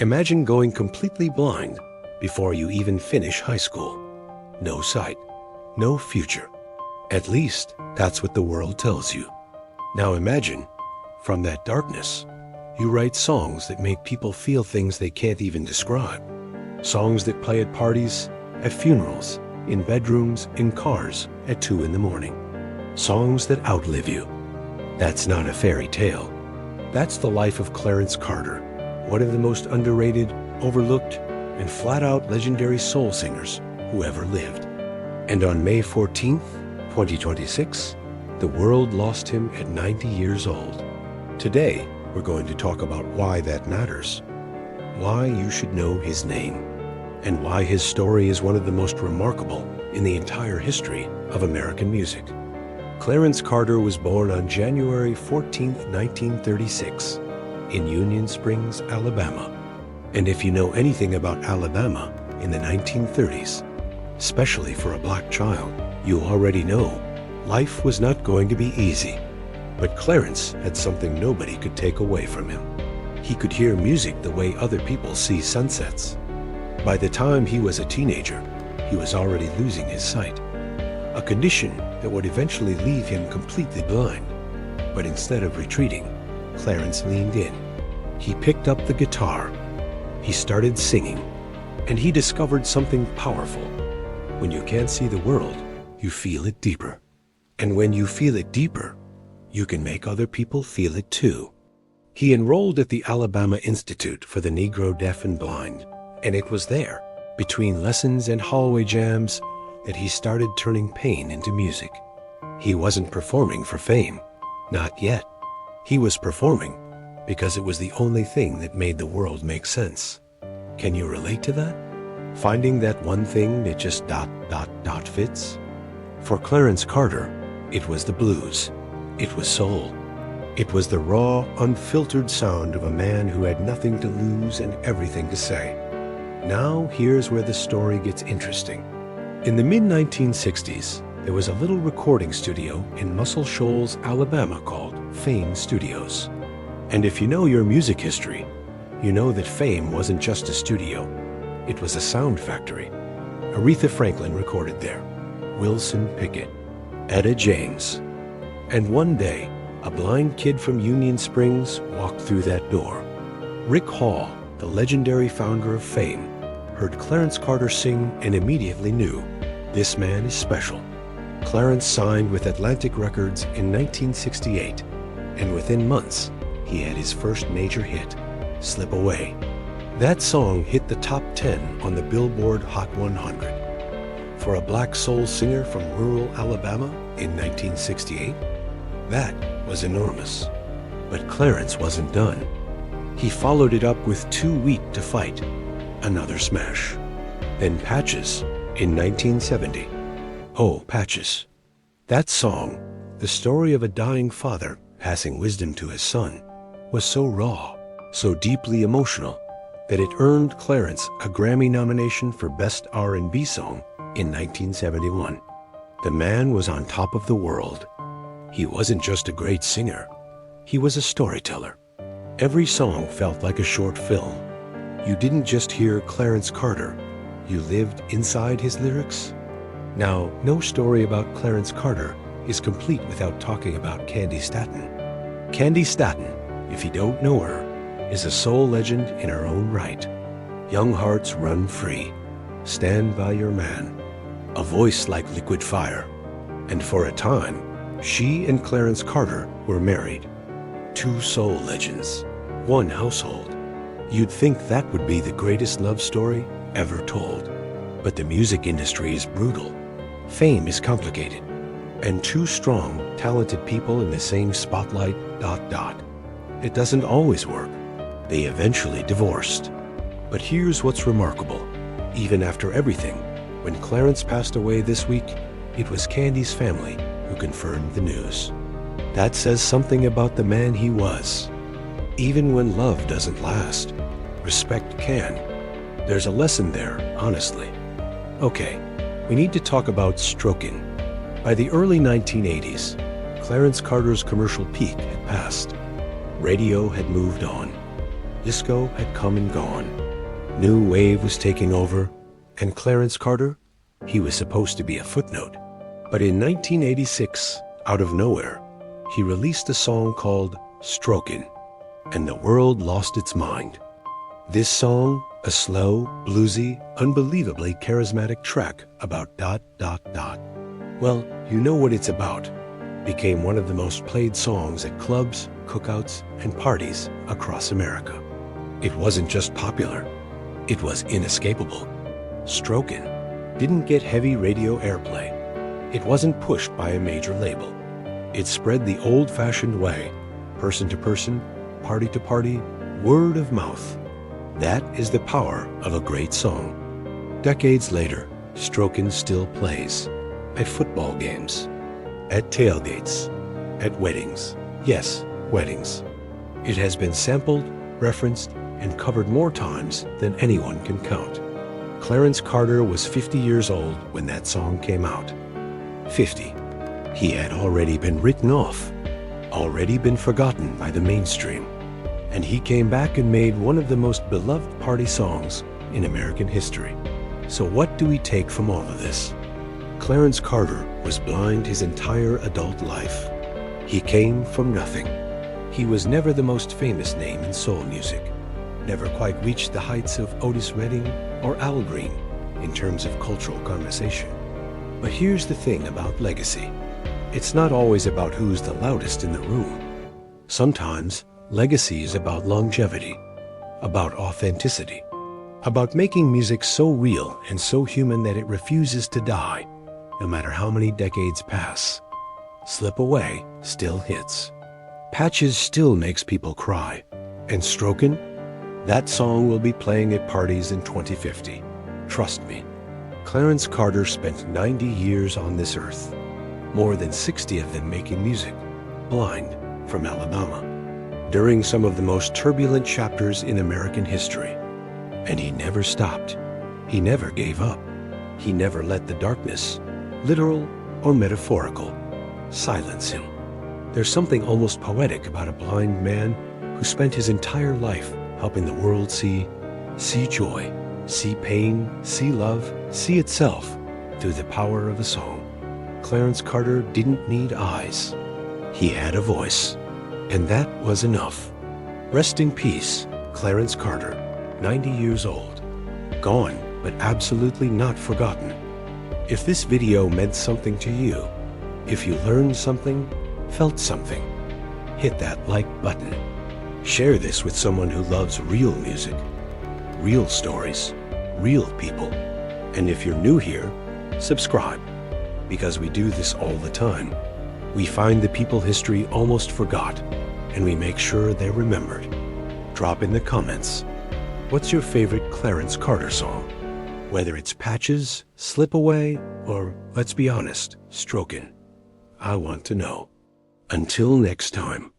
Imagine going completely blind before you even finish high school. No sight, no future. At least, that's what the world tells you. Now imagine, from that darkness, you write songs that make people feel things they can't even describe. Songs that play at parties, at funerals, in bedrooms, in cars, at 2 in the morning. Songs that outlive you. That's not a fairy tale. That's the life of Clarence Carter, one of the most underrated, overlooked, and flat-out legendary soul singers who ever lived. And on May 14th, 2026, the world lost him at 90 years old. Today, we're going to talk about why that matters, why you should know his name, and why his story is one of the most remarkable in the entire history of American music. Clarence Carter was born on January 14, 1936, in Union Springs, Alabama. And if you know anything about Alabama in the 1930s, especially for a black child, you already know life was not going to be easy. But Clarence had something nobody could take away from him. He could hear music the way other people see sunsets. By the time he was a teenager, he was already losing his sight, a condition that would eventually leave him completely blind. But instead of retreating, Clarence leaned in. He picked up the guitar. He started singing, and he discovered something powerful. When you can't see the world, you feel it deeper. And when you feel it deeper, you can make other people feel it too. He enrolled at the Alabama Institute for the Negro Deaf and Blind, and it was there, between lessons and hallway jams, that he started turning pain into music. He wasn't performing for fame, not yet. He was performing because it was the only thing that made the world make sense. Can you relate to that? Finding that one thing that just ... fits? For Clarence Carter, it was the blues. It was soul. It was the raw, unfiltered sound of a man who had nothing to lose and everything to say. Now, here's where the story gets interesting. In the mid-1960s, there was a little recording studio in Muscle Shoals, Alabama called Fame Studios. And if you know your music history, you know that Fame wasn't just a studio. It was a sound factory. Aretha Franklin recorded there, Wilson Pickett, Etta James. And one day, a blind kid from Union Springs walked through that door. Rick Hall, the legendary founder of Fame, heard Clarence Carter sing and immediately knew, this man is special. Clarence signed with Atlantic Records in 1968, and within months, he had his first major hit, Slip Away. That song hit the top 10 on the Billboard Hot 100. For a black soul singer from rural Alabama in 1968, that was enormous. But Clarence wasn't done. He followed it up with Too Weak to Fight, another smash. Then Patches in 1970. Oh, Patches. That song, the story of a dying father passing wisdom to his son, was so raw, so deeply emotional, that it earned Clarence a Grammy nomination for Best R&B Song in 1971. The man was on top of the world. He wasn't just a great singer. He was a storyteller. Every song felt like a short film. You didn't just hear Clarence Carter. You lived inside his lyrics. Now, no story about Clarence Carter is complete without talking about Candy Staton. Candy Staton, if you don't know her, is a soul legend in her own right. Young Hearts Run Free, Stand By Your Man, a voice like liquid fire. And for a time, she and Clarence Carter were married. Two soul legends, one household. You'd think that would be the greatest love story ever told. But the music industry is brutal. Fame is complicated. And two strong, talented people in the same spotlight ... It doesn't always work. They eventually divorced. But here's what's remarkable. Even after everything, when Clarence passed away this week, it was Candy's family who confirmed the news. That says something about the man he was. Even when love doesn't last, respect can. There's a lesson there, honestly. Okay, we need to talk about Strokin. By the early 1980s, Clarence Carter's commercial peak had passed. Radio had moved on. Disco had come and gone. New wave was taking over, and Clarence Carter, he was supposed to be a footnote. But in 1986, out of nowhere, he released a song called Strokin, and the world lost its mind. This song, a slow, bluesy, unbelievably charismatic track about ... Well, you know what it's about. Became one of the most played songs at clubs, cookouts, and parties across America. It wasn't just popular, it was inescapable. Strokin didn't get heavy radio airplay. It wasn't pushed by a major label. It spread the old-fashioned way, person to person, party to party, word of mouth. That is the power of a great song. Decades later, Strokin still plays. At football games, at tailgates, at weddings. Yes, weddings. It has been sampled, referenced, and covered more times than anyone can count. Clarence Carter was 50 years old when that song came out. 50. He had already been written off, already been forgotten by the mainstream, and he came back and made one of the most beloved party songs in American history. So what do we take from all of this? Clarence Carter was blind his entire adult life. He came from nothing. He was never the most famous name in soul music, never quite reached the heights of Otis Redding or Al Green in terms of cultural conversation. But here's the thing about legacy. It's not always about who's the loudest in the room. Sometimes legacy is about longevity, about authenticity, about making music so real and so human that it refuses to die, no matter how many decades pass. Slip Away still hits. Patches still makes people cry. And Strokin? That song will be playing at parties in 2050. Trust me. Clarence Carter spent 90 years on this earth, more than 60 of them making music, blind, from Alabama, during some of the most turbulent chapters in American history. And he never stopped. He never gave up. He never let the darkness, literal or metaphorical, silence him. There's something almost poetic about a blind man who spent his entire life helping the world see joy, see pain, see love, see itself through the power of a song. Clarence Carter didn't need eyes. He had a voice, and that was enough. Rest in peace, Clarence Carter, 90 years old. Gone, but absolutely not forgotten. If this video meant something to you, if you learned something, felt something, hit that like button. Share this with someone who loves real music, real stories, real people. And if you're new here, subscribe, because we do this all the time. We find the people history almost forgot, and we make sure they're remembered. Drop in the comments, what's your favorite Clarence Carter song? Whether it's Patches, Slip Away, or, let's be honest, Strokin'. I want to know. Until next time.